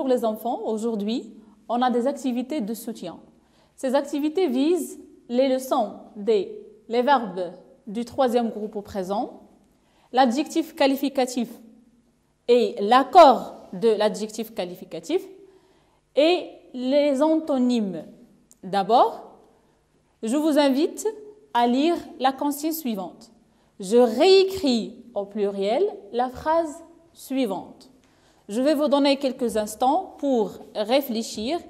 bonjour les enfants. Aujourd'hui, on a des activités de soutien. Ces activités visent les leçons les verbes du troisième groupe au présent, l'adjectif qualificatif et l'accord de l'adjectif qualificatif et les antonymes. D'abord, je vous invite à lire la consigne suivante. Je réécris au pluriel la phrase suivante. Je vais vous donner quelques instants pour réfléchir.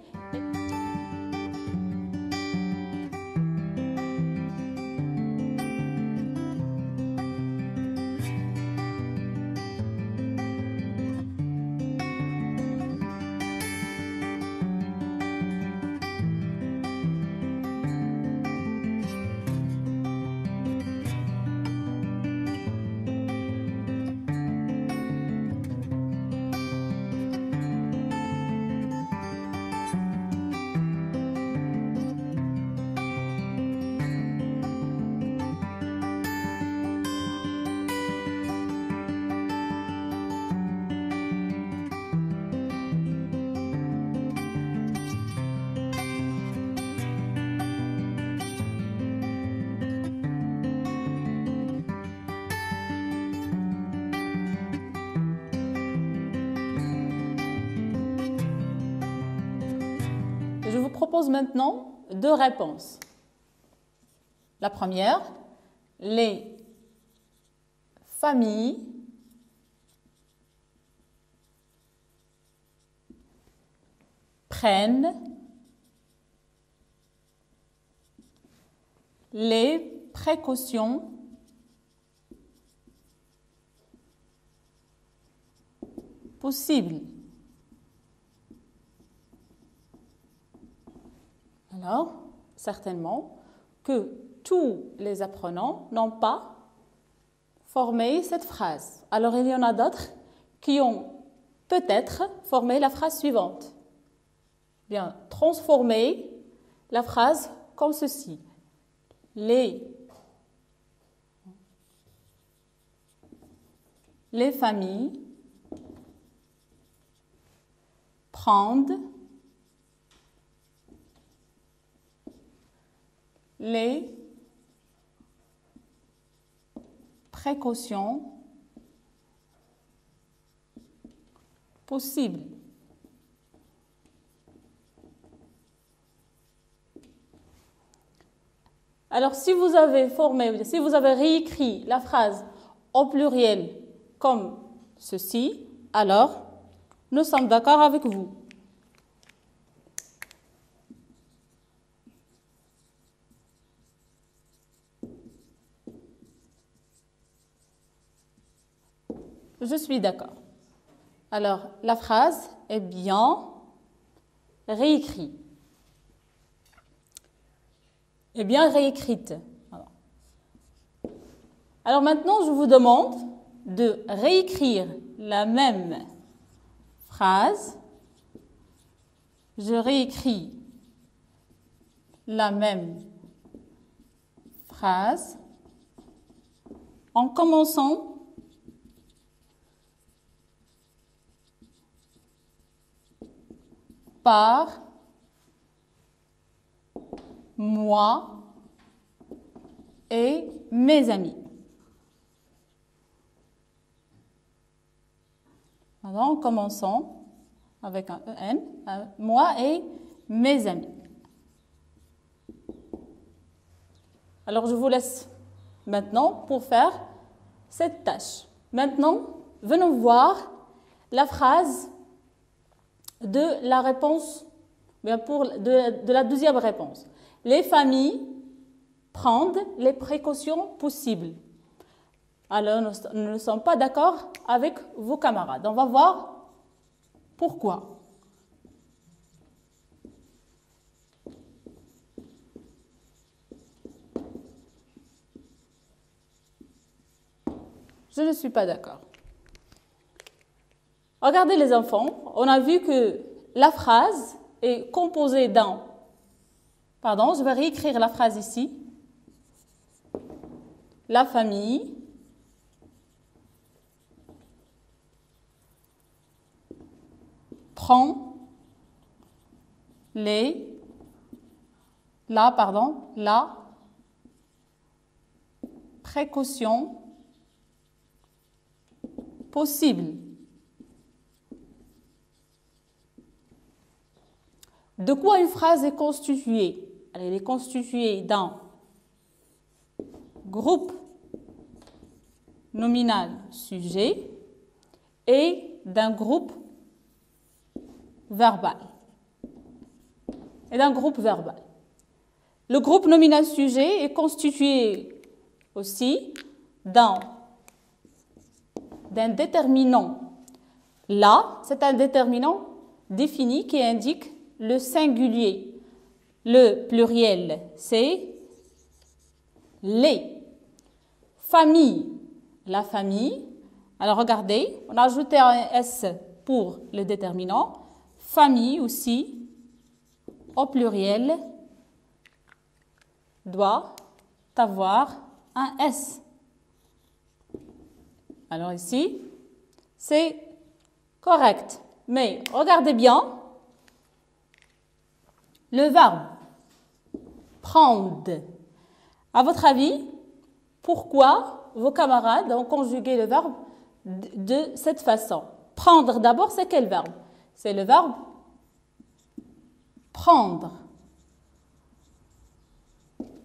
Je vous propose maintenant deux réponses. La première, les familles prennent les précautions possibles. Alors, certainement que tous les apprenants n'ont pas formé cette phrase. Alors, il y en a d'autres qui ont peut-être formé la phrase suivante. Bien, transformer la phrase comme ceci. Les familles prennent les précautions possibles. Alors, si vous avez réécrit la phrase au pluriel comme ceci, alors nous sommes d'accord avec vous. Je suis d'accord. Alors, la phrase est bien réécrite. Est bien réécrite. Alors maintenant, je vous demande de réécrire la même phrase. Je réécris la même phrase en commençant par moi et mes amis. Alors, en commençant avec un EN, moi et mes amis. Alors, je vous laisse maintenant pour faire cette tâche. Maintenant, venons voir la phrase de la réponse, de la deuxième réponse. Les familles prennent les précautions possibles. Alors, nous ne sommes pas d'accord avec vos camarades. On va voir pourquoi. Je ne suis pas d'accord. Regardez les enfants, on a vu que la phrase est composée d'un... Pardon, je vais réécrire la phrase ici. La famille prend la précaution possible. De quoi une phrase est constituée? Elle est constituée d'un groupe nominal sujet et d'un groupe verbal. Le groupe nominal sujet est constitué aussi d'un déterminant. Là, c'est un déterminant défini qui indique le singulier. Le pluriel, c'est les. Famille, la famille. Alors regardez, on a ajouté un S pour le déterminant. Famille aussi, au pluriel, doit avoir un S. Alors ici, c'est correct. Mais regardez bien, le verbe prendre. À votre avis, pourquoi vos camarades ont conjugué le verbe de cette façon? Prendre d'abord, c'est quel verbe? C'est le verbe prendre.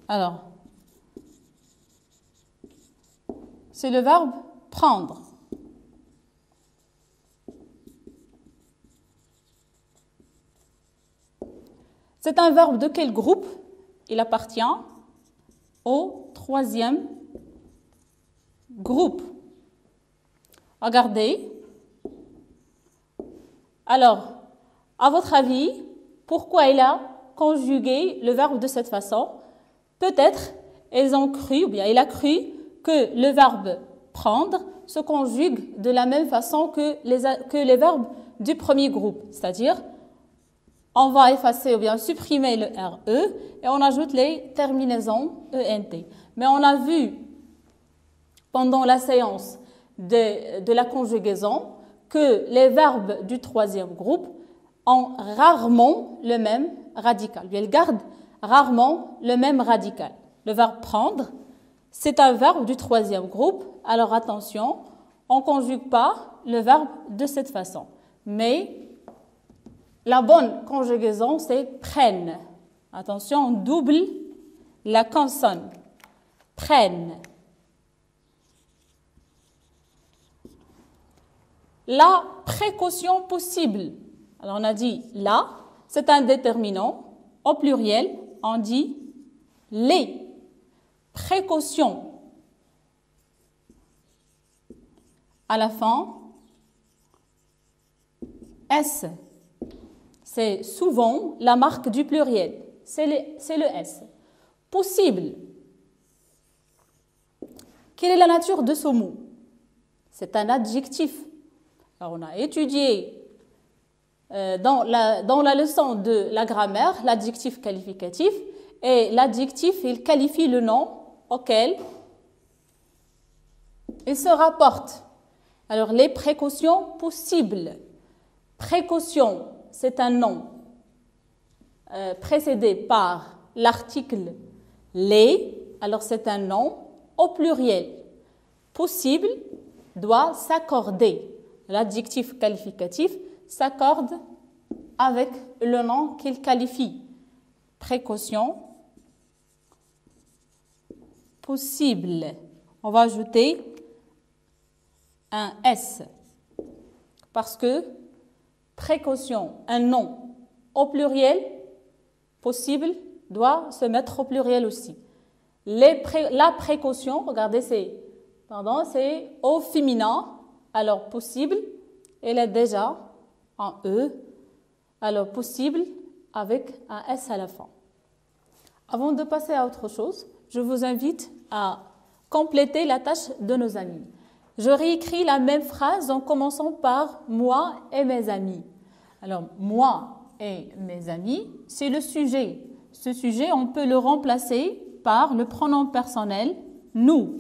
Alors, c'est le verbe prendre. C'est un verbe de quel groupe? Il appartient au troisième groupe. Regardez. Alors, à votre avis, pourquoi il a conjugué le verbe de cette façon? Peut-être ils ont cru, ou bien il a cru que le verbe prendre se conjugue de la même façon que les verbes du premier groupe. C'est-à-dire, on va effacer ou bien supprimer le RE et on ajoute les terminaisons ENT. Mais on a vu pendant la séance de la conjugaison que les verbes du troisième groupe ont rarement le même radical. Ils gardent rarement le même radical. Le verbe prendre, c'est un verbe du troisième groupe. Alors attention, on ne conjugue pas le verbe de cette façon. Mais la bonne conjugaison, c'est prennent. Attention, on double la consonne. Prennent. La précaution possible. Alors on a dit là, c'est un déterminant. Au pluriel, on dit les précautions. À la fin, S. C'est souvent la marque du pluriel. C'est le S. Possible. Quelle est la nature de ce mot? C'est un adjectif. Alors, on a étudié dans la leçon de la grammaire l'adjectif qualificatif et l'adjectif, il qualifie le nom auquel il se rapporte. Alors, les précautions possibles. Précaution, c'est un nom précédé par l'article les, alors c'est un nom au pluriel. Possible doit s'accorder. L'adjectif qualificatif s'accorde avec le nom qu'il qualifie. Précaution possible. On va ajouter un S parce que précaution, un nom au pluriel possible doit se mettre au pluriel aussi. La précaution, regardez, c'est au féminin. Alors, possible, elle est déjà en E. Alors, possible avec un S à la fin. Avant de passer à autre chose, je vous invite à compléter la tâche de nos amis. Je réécris la même phrase en commençant par « moi et mes amis ». Alors, « moi et mes amis », c'est le sujet. Ce sujet, on peut le remplacer par le pronom personnel « nous ».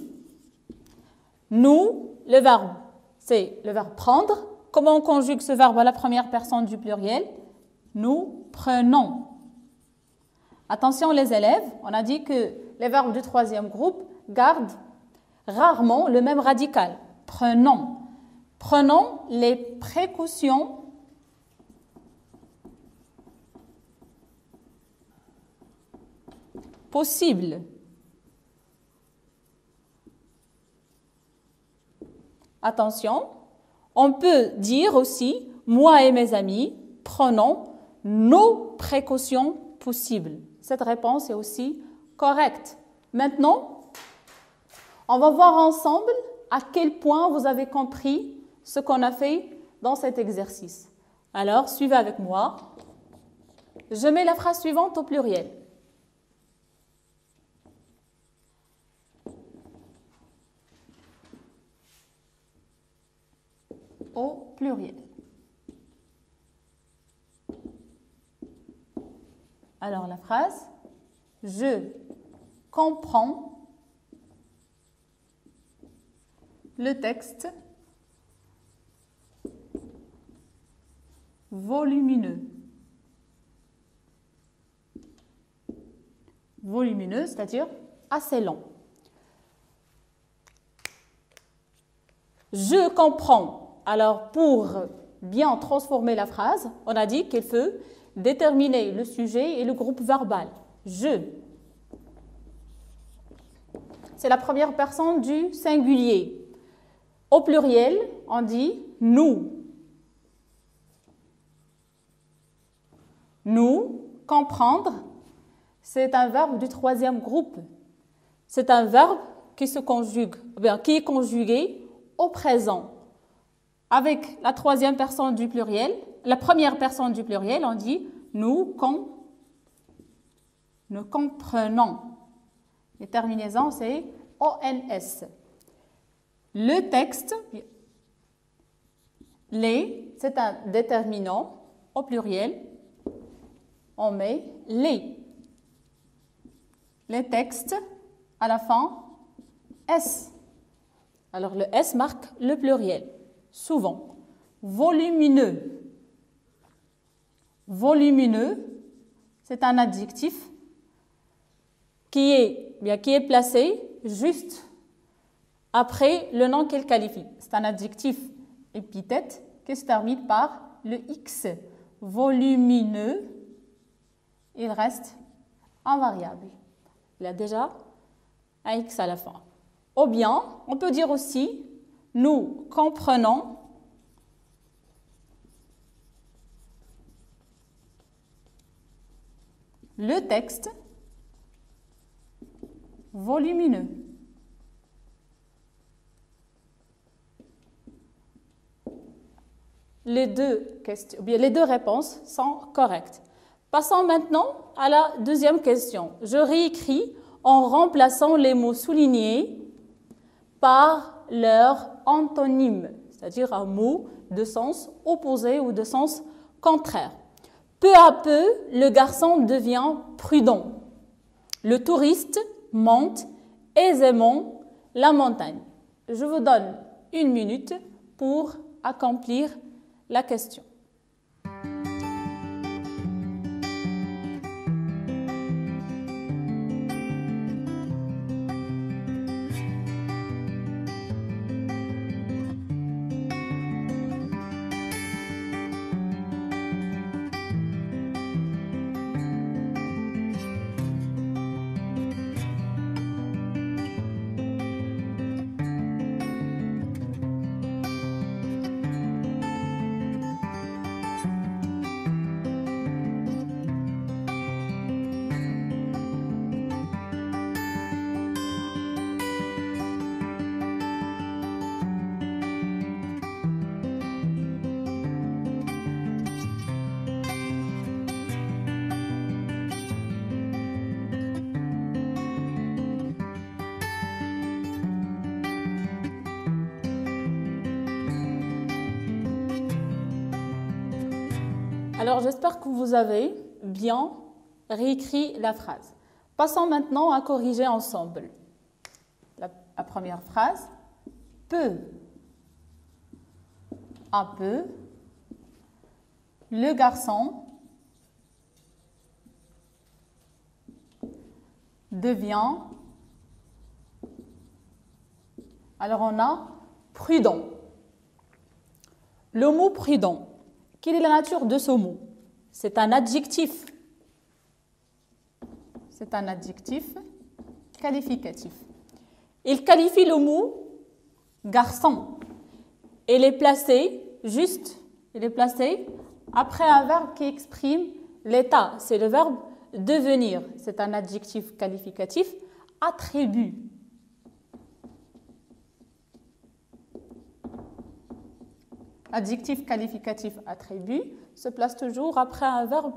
Nous, le verbe, c'est le verbe « prendre » comment on conjugue ce verbe à la première personne du pluriel? Nous prenons. Attention les élèves, on a dit que les verbes du troisième groupe gardent rarement le même radical. Prenons. Prenons les précautions possibles. Attention, on peut dire aussi, moi et mes amis, prenons nos précautions possibles. Cette réponse est aussi correcte. Maintenant, on va voir ensemble à quel point vous avez compris ce qu'on a fait dans cet exercice. Alors, suivez avec moi. Je mets la phrase suivante au pluriel. Au pluriel. Alors la phrase, je comprends le texte volumineux. Volumineux, c'est-à-dire assez long. Je comprends. Alors, pour bien transformer la phrase, on a dit qu'il faut déterminer le sujet et le groupe verbal. Je. C'est la première personne du singulier. Au pluriel, on dit nous. Nous, comprendre, c'est un verbe du troisième groupe. C'est un verbe qui se conjugue, qui est conjugué au présent. Avec la troisième personne du pluriel, la première personne du pluriel, on dit nous comprenons. Les terminaisons, c'est ONS. Le texte, les, c'est un déterminant au pluriel. On met les. Les textes, à la fin, S. Alors le S marque le pluriel. Souvent. Volumineux. Volumineux, c'est un adjectif qui est placé juste après le nom qu'il qualifie. C'est un adjectif épithète qui se termine par le X. Volumineux, il reste invariable. Il a déjà un X à la fin. Ou bien, on peut dire aussi nous comprenons le texte volumineux. Les deux réponses sont correctes. Passons maintenant à la deuxième question. Je réécris en remplaçant les mots soulignés par leur antonyme, c'est-à-dire un mot de sens opposé ou de sens contraire. Peu à peu, le garçon devient prudent. Le touriste monte aisément la montagne. Je vous donne 1 minute pour accomplir la question. Alors, j'espère que vous avez bien réécrit la phrase. Passons maintenant à corriger ensemble. La première phrase, peut un peu, le garçon devient, alors on a prudent. Le mot prudent, quelle est la nature de ce mot? C'est un adjectif. C'est un adjectif qualificatif. Il qualifie le mot garçon. Il est placé après un verbe qui exprime l'état. C'est le verbe devenir. C'est un adjectif qualificatif. Attribut. Adjectif qualificatif attribut se place toujours après un verbe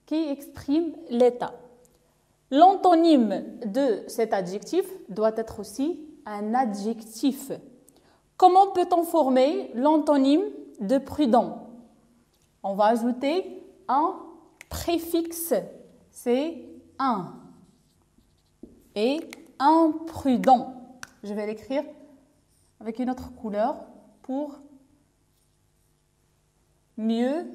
qui exprime l'état. L'antonyme de cet adjectif doit être aussi un adjectif. Comment peut-on former l'antonyme de prudent? On va ajouter un préfixe, c'est un. Et imprudent. Je vais l'écrire avec une autre couleur pour mieux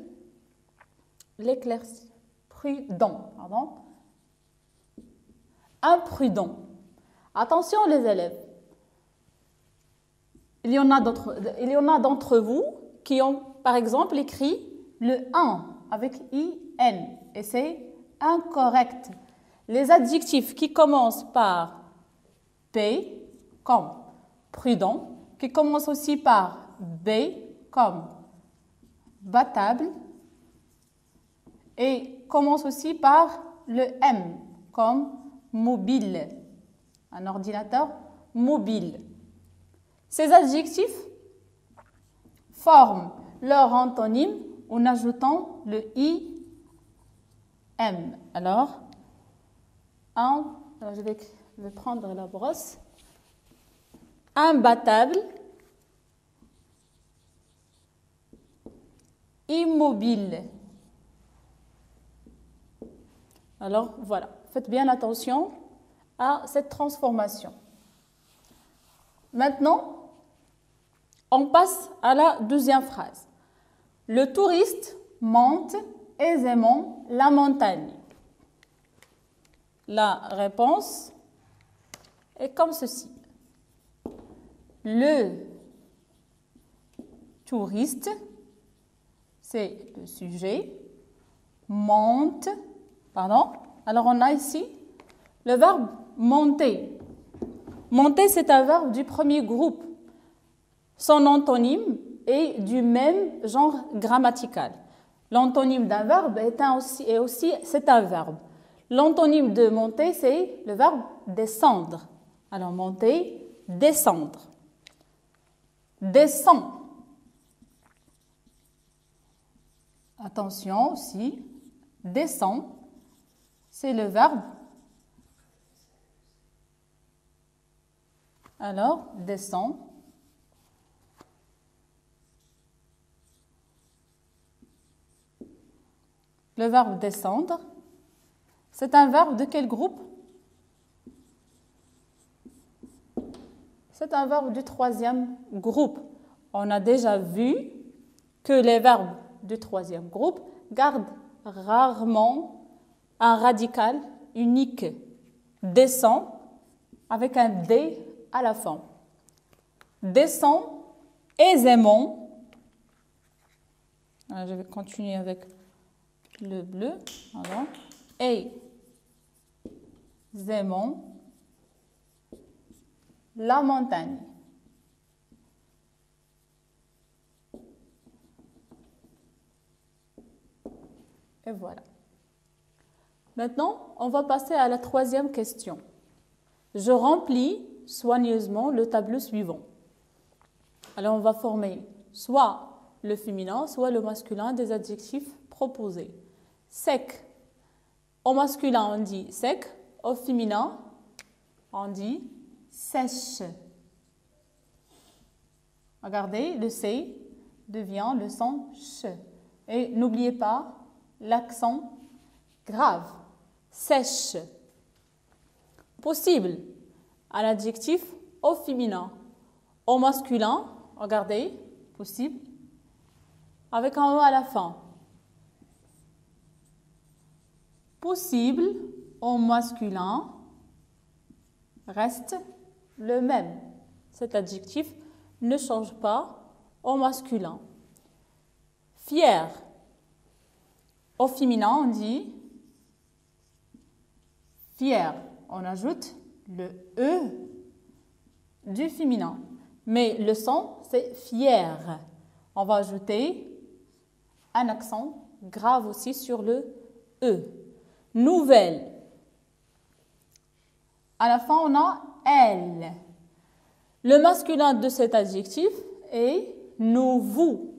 l'éclaircir. Prudent, pardon. Imprudent. Attention les élèves. Il y en a d'entre vous qui ont par exemple écrit le 1 avec IN et c'est incorrect. Les adjectifs qui commencent par P comme prudent, qui commencent aussi par B comme battable et commencent aussi par le M comme mobile, un ordinateur mobile. Ces adjectifs forment leur antonyme en ajoutant le IM. Alors je vais prendre la brosse. Imbattable, immobile. Alors voilà, faites bien attention à cette transformation. Maintenant, on passe à la deuxième phrase. Le touriste monte aisément la montagne. La réponse est comme ceci. Le touriste, c'est le sujet, monte, pardon. Alors on a ici le verbe monter. Monter, c'est un verbe du premier groupe. Son antonyme est du même genre grammatical. L'antonyme d'un verbe c'est un verbe. L'antonyme de monter, c'est le verbe descendre. Alors monter, descendre. Descend. Attention aussi, descend, c'est le verbe. Alors, descend. Le verbe descendre, c'est un verbe de quel groupe? C'est un verbe du troisième groupe. On a déjà vu que les verbes du troisième groupe gardent rarement un radical unique. Descend avec un D à la fin. Descend aisément. Alors, je vais continuer avec le bleu. Alors, aisément la montagne. Et voilà. Maintenant, on va passer à la troisième question. Je remplis soigneusement le tableau suivant. Alors, on va former soit le féminin, soit le masculin des adjectifs proposés. Sec. Au masculin, on dit sec. Au féminin, on dit sèche. Regardez, le C devient le son ch. Et n'oubliez pas l'accent grave. Sèche. Possible. Un adjectif au féminin. Au masculin, regardez, possible. avec un E à la fin. Possible au masculin reste le même. Cet adjectif ne change pas au masculin. Fier. Au féminin, on dit fier. On ajoute le E du féminin. Mais le son, c'est fier. On va ajouter un accent grave aussi sur le E. Nouvelle. À la fin, on a elle. Le masculin de cet adjectif est nouveau.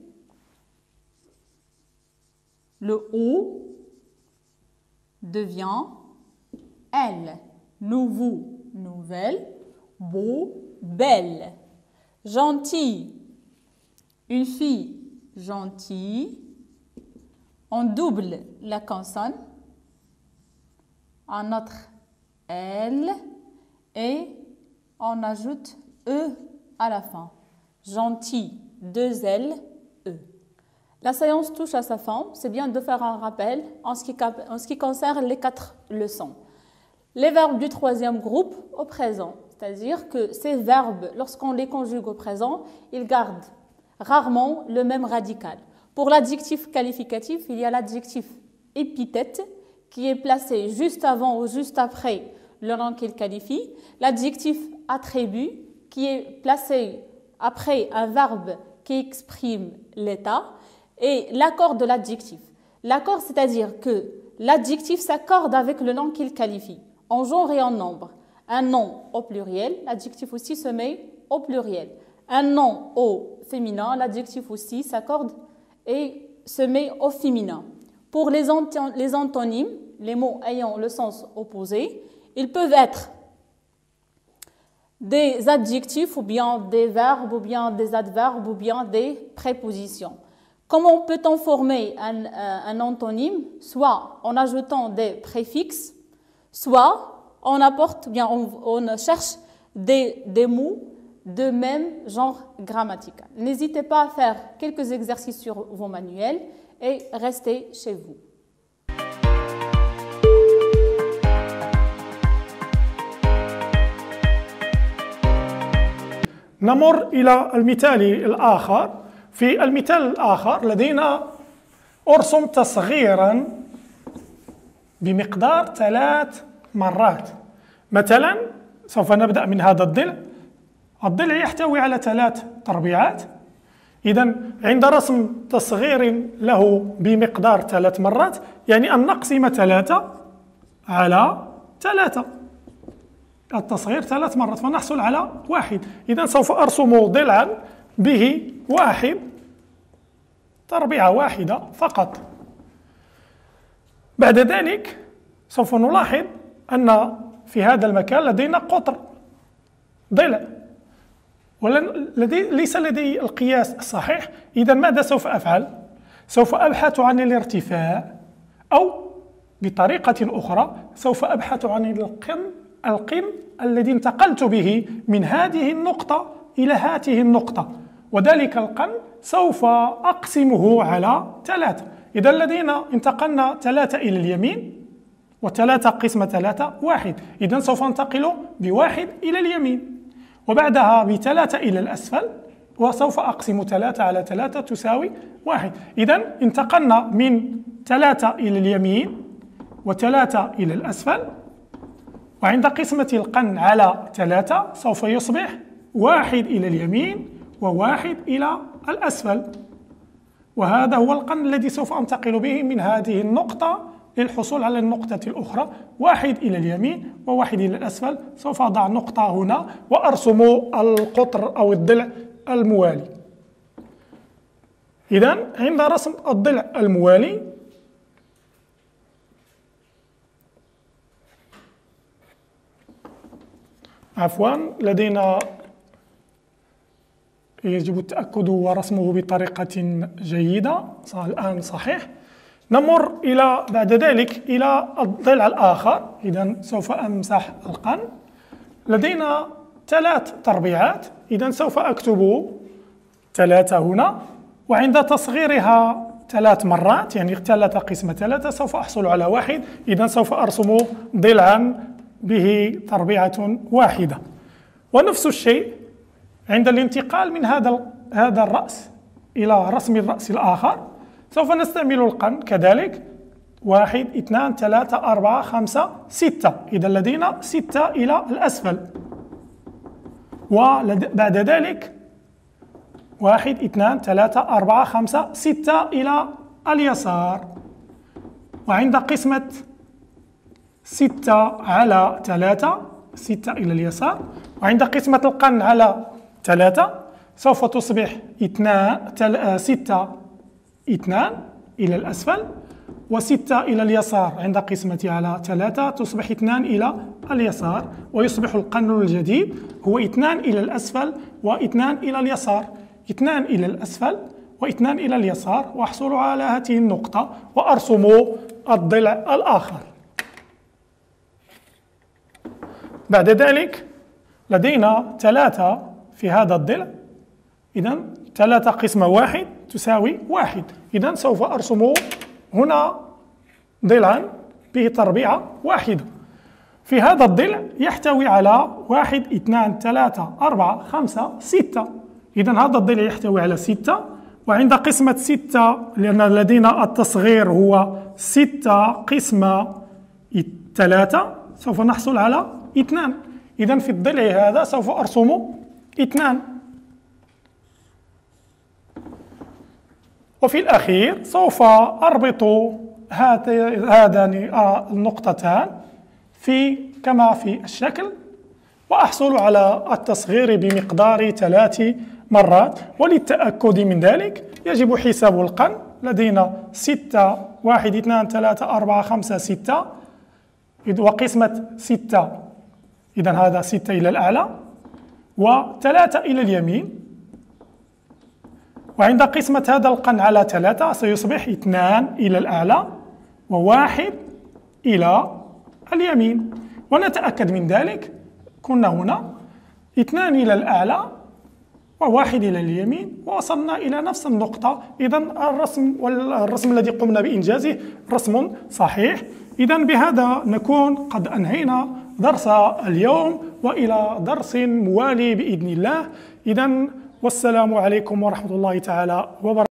Le O devient elle. Nouveau, nouvelle. Beau, belle. Gentil. Une fille gentille. On double la consonne. Un autre L et on ajoute E à la fin. Gentil, 2 L, E. La séance touche à sa fin. C'est bien de faire un rappel en ce qui concerne les 4 leçons. Les verbes du troisième groupe au présent, c'est-à-dire que ces verbes, lorsqu'on les conjugue au présent, ils gardent rarement le même radical. Pour l'adjectif qualificatif, il y a l'adjectif épithète qui est placé juste avant ou juste après le nom qu'il qualifie, l'adjectif attribut qui est placé après un verbe qui exprime l'état et l'accord de l'adjectif. L'accord, c'est-à-dire que l'adjectif s'accorde avec le nom qu'il qualifie, en genre et en nombre. Un nom au pluriel, l'adjectif aussi se met au pluriel. Un nom au féminin, l'adjectif aussi s'accorde et se met au féminin. Pour les antonymes, les mots ayant le sens opposé, ils peuvent être des adjectifs ou bien des verbes ou bien des adverbes ou bien des prépositions. Comment peut-on former un antonyme? Soit en ajoutant des préfixes, soit on apporte, bien on cherche des mots de même genre grammatical. N'hésitez pas à faire quelques exercices sur vos manuels et restez chez vous. نمر إلى المثال الآخر. في المثال الآخر لدينا أرسم تصغيرا بمقدار 3 مرات. مثلا سوف نبدأ من هذا الضلع. الضلع يحتوي على 3 تربيعات. إذا عند رسم تصغير له بمقدار 3 مرات يعني أن نقسم 3 على 3. التصغير 3 مرات فنحصل على 1. إذا سوف أرسم ضلعا به 1 تربيعة واحدة فقط. بعد ذلك سوف نلاحظ أن في هذا المكان لدينا قطر ضلع ليس لدي القياس الصحيح. إذا ماذا سوف أفعل؟ سوف أبحث عن الارتفاع أو بطريقة أخرى سوف أبحث عن القن الذي انتقلت به من هذه النقطة إلى هذه النقطة، وذلك القن سوف أقسمه على 3. إذا لدينا انتقلنا 3 إلى اليمين و3 قسمة 3 1. إذا سوف انتقل ب1 إلى اليمين وبعدها ب3 إلى الأسفل وسوف أقسم 3 على 3 تساوي 1. إذا انتقلنا من 3 إلى اليمين و3 إلى الأسفل، وعند قسمة القن على 3 سوف يصبح 1 إلى اليمين و1 إلى الأسفل، وهذا هو القن الذي سوف أنتقل به من هذه النقطة للحصول على النقطة الأخرى. 1 إلى اليمين و1 إلى الأسفل. سوف أضع نقطة هنا وأرسم القطر أو الضلع الموالي. إذا عند رسم الضلع الموالي لدينا يجب التأكد ورسمه بطريقة جيدة. الآن صحيح. نمر بعد ذلك إلى الضلع الآخر. إذا سوف أمسح القن. لدينا 3 تربيعات. إذا سوف أكتب 3 هنا وعند تصغيرها 3 مرات، يعني 3 قسمة 3، سوف أحصل على 1. إذن سوف أرسم ضلعا به تربيعة واحدة. ونفس الشيء عند الانتقال من هذا الرأس إلى رسم الرأس الآخر، سوف نستعمل القرن كذلك. 1 2 3 4 5 6. إذا لدينا 6 إلى الأسفل، وبعد ذلك 1 2 3 4 5 6 إلى اليسار. وعند قسمة 6 على 3، 6 إلى اليسار، وعند قسمة القرن على 3 سوف تصبح 6 2 إلى الأسفل، و6 إلى اليسار عند قسمتها على 3 تصبح 2 إلى اليسار، ويصبح القرن الجديد هو 2 إلى الأسفل و2 إلى اليسار، 2 إلى الأسفل و2 إلى اليسار، وأحصل على هذه النقطة وأرسم الضلع الآخر. بعد ذلك لدينا 3 في هذا الضلع، إذن 3 قسمة 1 تساوي 1. إذن سوف أرسم هنا ضلعا به تربيعة واحدة. في هذا الضلع يحتوي على 1 2 3 4 5 6. إذن هذا الضلع يحتوي على 6، وعند قسمة 6 لأن لدينا التصغير هو 6 قسمة 3 سوف نحصل على 2. إذن في الضلع هذا سوف أرسم 2. وفي الأخير سوف أربط هذان النقطتان كما في الشكل، وأحصل على التصغير بمقدار 3 مرات. وللتأكد من ذلك يجب حساب القرن. لدينا 6 1 2 3 4 5 6، وقسمة 6 إذن هذا 6 إلى الأعلى و3 إلى اليمين، وعند قسمة هذا القرن على 3 سيصبح 2 إلى الأعلى و1 إلى اليمين. ونتأكد من ذلك، كنا هنا 2 إلى الأعلى و1 إلى اليمين، ووصلنا إلى نفس النقطة. إذن الرسم الذي قمنا بإنجازه رسم صحيح. إذن بهذا نكون قد أنهينا درس اليوم، وإلى درس موالي بإذن الله. إذن والسلام عليكم ورحمة الله تعالى وبركاته.